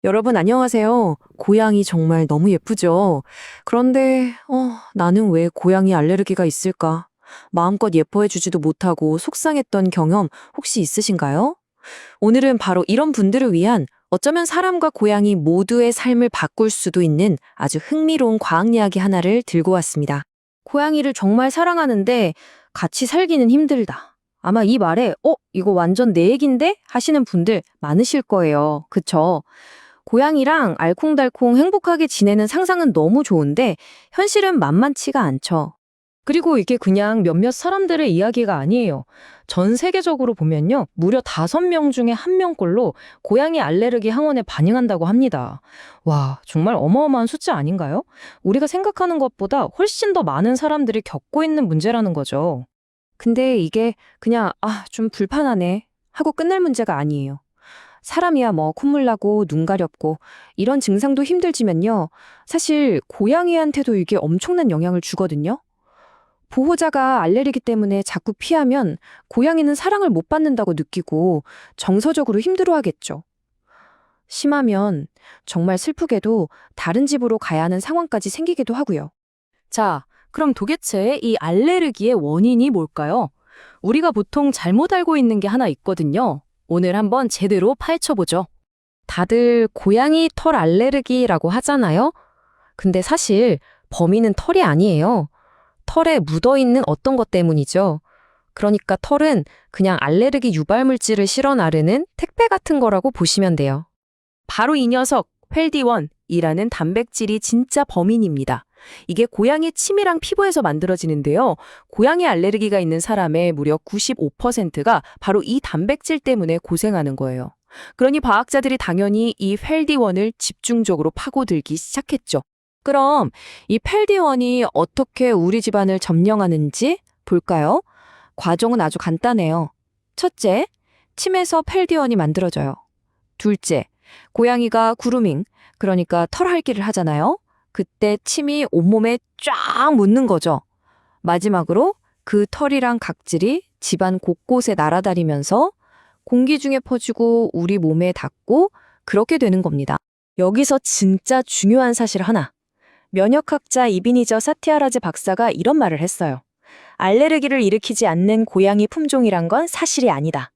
여러분 안녕하세요. 고양이 정말 너무 예쁘죠? 그런데 나는 왜 고양이 알레르기가 있을까? 마음껏 예뻐해주지도 못하고 속상했던 경험 혹시 있으신가요? 오늘은 바로 이런 분들을 위한 어쩌면 사람과 고양이 모두의 삶을 바꿀 수도 있는 아주 흥미로운 과학 이야기 하나를 들고 왔습니다. 고양이를 정말 사랑하는데 같이 살기는 힘들다. 아마 이 말에 이거 완전 내 얘긴데? 하시는 분들 많으실 거예요. 그쵸? 고양이랑 알콩달콩 행복하게 지내는 상상은 너무 좋은데 현실은 만만치가 않죠. 그리고 이게 그냥 몇몇 사람들의 이야기가 아니에요. 전 세계적으로 보면요. 무려 5명 중에 1명꼴로 고양이 알레르기 항원에 반응한다고 합니다. 와, 정말 어마어마한 숫자 아닌가요? 우리가 생각하는 것보다 훨씬 더 많은 사람들이 겪고 있는 문제라는 거죠. 근데 이게 그냥 좀 불편하네 하고 끝날 문제가 아니에요. 사람이야 뭐 콧물 나고 눈 가렵고 이런 증상도 힘들지만요. 사실 고양이한테도 이게 엄청난 영향을 주거든요. 보호자가 알레르기 때문에 자꾸 피하면 고양이는 사랑을 못 받는다고 느끼고 정서적으로 힘들어하겠죠. 심하면 정말 슬프게도 다른 집으로 가야 하는 상황까지 생기기도 하고요. 자, 그럼 도대체 이 알레르기의 원인이 뭘까요? 우리가 보통 잘못 알고 있는 게 하나 있거든요. 오늘 한번 제대로 파헤쳐보죠. 다들 고양이 털 알레르기라고 하잖아요? 근데 사실 범인은 털이 아니에요. 털에 묻어있는 어떤 것 때문이죠. 그러니까 털은 그냥 알레르기 유발물질을 실어 나르는 택배 같은 거라고 보시면 돼요. 바로 이 녀석, 펠디원이라는 단백질이 진짜 범인입니다. 이게 고양이 침이랑 피부에서 만들어지는데요. 고양이 알레르기가 있는 사람의 무려 95%가 바로 이 단백질 때문에 고생하는 거예요. 그러니 과학자들이 당연히 이 펠디원을 집중적으로 파고들기 시작했죠. 그럼 이 펠디원이 어떻게 우리 집안을 점령하는지 볼까요? 과정은 아주 간단해요. 첫째, 침에서 펠디원이 만들어져요. 둘째, 고양이가 그루밍, 그러니까 털 핥기를 하잖아요. 그때 침이 온몸에 쫙 묻는 거죠. 마지막으로 그 털이랑 각질이 집안 곳곳에 날아다니면서 공기 중에 퍼지고 우리 몸에 닿고 그렇게 되는 겁니다. 여기서 진짜 중요한 사실 하나. 면역학자 이비니저 사티아라즈 박사가 이런 말을 했어요. 알레르기를 일으키지 않는 고양이 품종이란 건 사실이 아니다.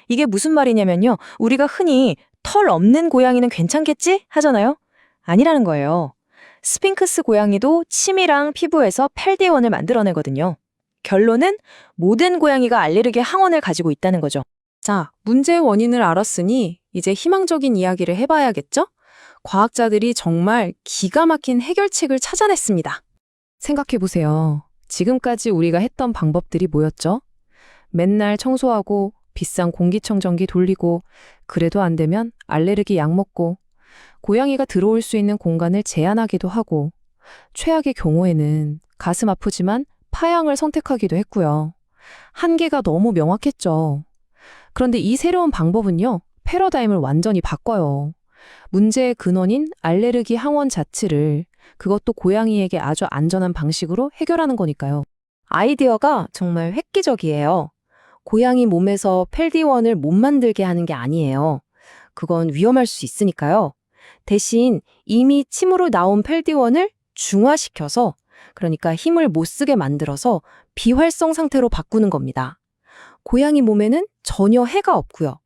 이게 무슨 말이냐면요. 우리가 흔히 털 없는 고양이는 괜찮겠지? 하잖아요. 아니라는 거예요. 스핑크스 고양이도 침이랑 피부에서 펠디원을 만들어내거든요. 결론은 모든 고양이가 알레르기 항원을 가지고 있다는 거죠. 자, 문제의 원인을 알았으니 이제 희망적인 이야기를 해봐야겠죠? 과학자들이 정말 기가 막힌 해결책을 찾아냈습니다. 생각해보세요. 지금까지 우리가 했던 방법들이 뭐였죠? 맨날 청소하고 비싼 공기청정기 돌리고 그래도 안 되면 알레르기 약 먹고 고양이가 들어올 수 있는 공간을 제한하기도 하고 최악의 경우에는 가슴 아프지만 파양을 선택하기도 했고요. 한계가 너무 명확했죠. 그런데 이 새로운 방법은요. 패러다임을 완전히 바꿔요. 문제의 근원인 알레르기 항원 자체를 그것도 고양이에게 아주 안전한 방식으로 해결하는 거니까요. 아이디어가 정말 획기적이에요. 고양이 몸에서 펠디원을 못 만들게 하는 게 아니에요. 그건 위험할 수 있으니까요. 대신 이미 침으로 나온 펠디원을 중화시켜서 그러니까 힘을 못 쓰게 만들어서 비활성 상태로 바꾸는 겁니다. 고양이 몸에는 전혀 해가 없고요.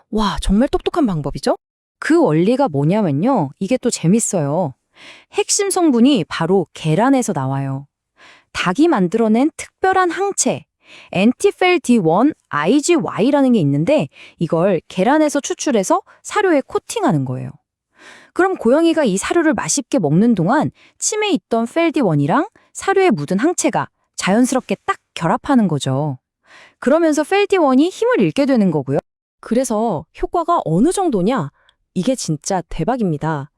와, 정말 똑똑한 방법이죠? 그 원리가 뭐냐면요. 이게 또 재밌어요. 핵심 성분이 바로 계란에서 나와요. 닭이 만들어낸 특별한 항체, 엔티펠D1 IgY라는 게 있는데 이걸 계란에서 추출해서 사료에 코팅하는 거예요. 그럼 고양이가 이 사료를 맛있게 먹는 동안 침에 있던 펠디1이랑 사료에 묻은 항체가 자연스럽게 딱 결합하는 거죠. 그러면서 펠디1이 힘을 잃게 되는 거고요. 그래서 효과가 어느 정도냐? 이게 진짜 대박입니다.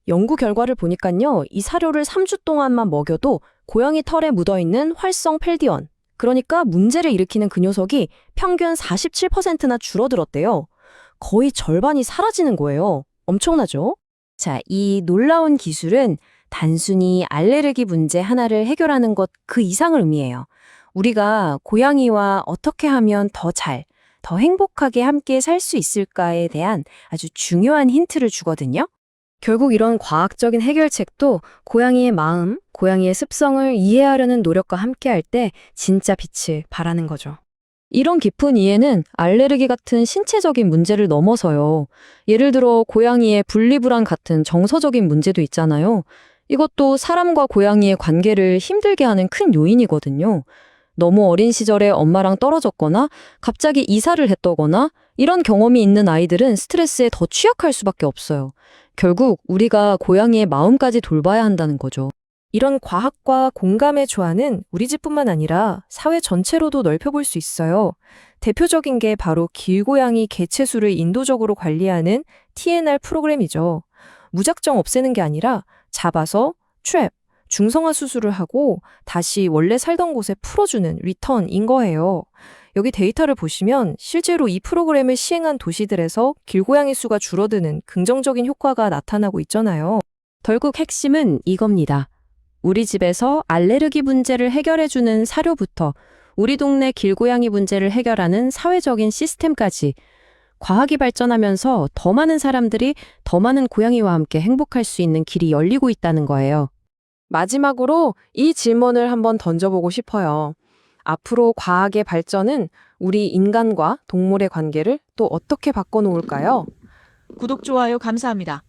연구 결과를 보니까요. 이 사료를 3주 동안만 먹여도 고양이 털에 묻어있는 활성 펠디원, 그러니까 문제를 일으키는 그 녀석이 평균 47%나 줄어들었대요. 거의 절반이 사라지는 거예요. 엄청나죠? 자, 이 놀라운 기술은 단순히 알레르기 문제 하나를 해결하는 것 그 이상을 의미해요. 우리가 고양이와 어떻게 하면 더 잘, 더 행복하게 함께 살 수 있을까에 대한 아주 중요한 힌트를 주거든요. 결국 이런 과학적인 해결책도 고양이의 마음, 고양이의 습성을 이해하려는 노력과 함께할 때 진짜 빛을 발하는 거죠. 이런 깊은 이해는 알레르기 같은 신체적인 문제를 넘어서요. 예를 들어 고양이의 분리불안 같은 정서적인 문제도 있잖아요. 이것도 사람과 고양이의 관계를 힘들게 하는 큰 요인이거든요. 너무 어린 시절에 엄마랑 떨어졌거나 갑자기 이사를 했다거나 이런 경험이 있는 아이들은 스트레스에 더 취약할 수밖에 없어요. 결국 우리가 고양이의 마음까지 돌봐야 한다는 거죠. 이런 과학과 공감의 조화는 우리 집뿐만 아니라 사회 전체로도 넓혀볼 수 있어요. 대표적인 게 바로 길고양이 개체수를 인도적으로 관리하는 TNR 프로그램이죠. 무작정 없애는 게 아니라 잡아서 트랩, 중성화 수술을 하고 다시 원래 살던 곳에 풀어주는 리턴인 거예요. 여기 데이터를 보시면 실제로 이 프로그램을 시행한 도시들에서 길고양이 수가 줄어드는 긍정적인 효과가 나타나고 있잖아요. 결국 핵심은 이겁니다. 우리 집에서 알레르기 문제를 해결해주는 사료부터 우리 동네 길고양이 문제를 해결하는 사회적인 시스템까지 과학이 발전하면서 더 많은 사람들이 더 많은 고양이와 함께 행복할 수 있는 길이 열리고 있다는 거예요. 마지막으로 이 질문을 한번 던져보고 싶어요. 앞으로 과학의 발전은 우리 인간과 동물의 관계를 또 어떻게 바꿔놓을까요? 구독, 좋아요 감사합니다.